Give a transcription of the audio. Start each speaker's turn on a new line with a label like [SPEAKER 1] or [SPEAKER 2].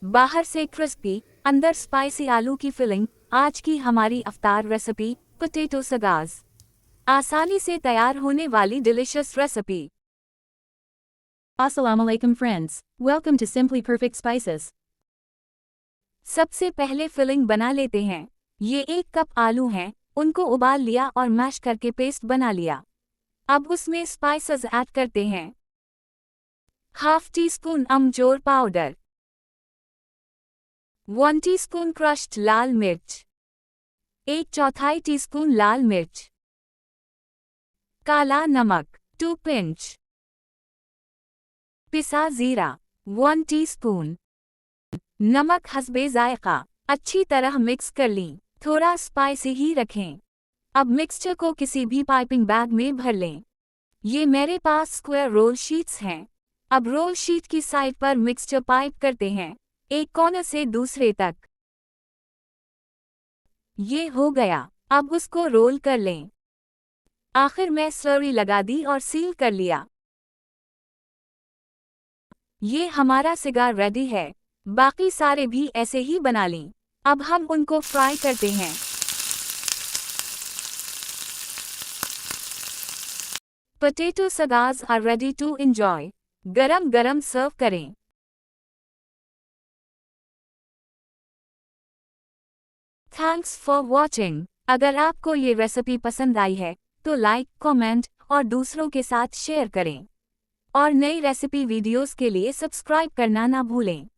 [SPEAKER 1] बाहर से क्रिस्पी, अंदर स्पाइसी आलू की फिलिंग। आज की हमारी अफ्तार रेसिपी पोटैटो सगाज, आसानी से तैयार होने वाली delicious recipe.
[SPEAKER 2] Assalamu alaikum friends, welcome to Simply Perfect Spices.
[SPEAKER 1] सबसे पहले फिलिंग बना लेते हैं। ये 1 कप आलू हैं, उनको उबाल लिया और मैश करके पेस्ट बना लिया। अब उसमें स्पाइसेस ऐड करते हैं। हाफ टी स्पून अमचूर पाउडर, 1 टीस्पून क्रश्ड लाल मिर्च, 1/4 टीस्पून लाल मिर्च, काला नमक 2 पिंच, पिसा जीरा 1 टीस्पून, नमक हस्बे जायका। अच्छी तरह मिक्स कर ली, थोड़ा स्पाइसी ही रखें। अब मिक्सचर को किसी भी पाइपिंग बैग में भर लें। ये मेरे पास स्क्वायर रोल शीट्स हैं। अब रोल शीट की साइड पर मिक्सचर पाइप करते हैं, एक कॉर्नर से दूसरे तक। ये हो गया, अब उसको रोल कर लें। आखिर में स्लरी लगा दी और सील कर लिया। ये हमारा सिगार रेडी है। बाकी सारे भी ऐसे ही बना लें। अब हम उनको फ्राई करते हैं। पोटैटो सगाज आर रेडी टू एंजॉय। गरम गरम सर्व करें। Thanks for watching. अगर आपको ये रेसिपी पसंद आई है तो लाइक, कमेंट और दूसरों के साथ शेयर करें। और नई रेसिपी वीडियोस के लिए सब्सक्राइब करना ना भूलें।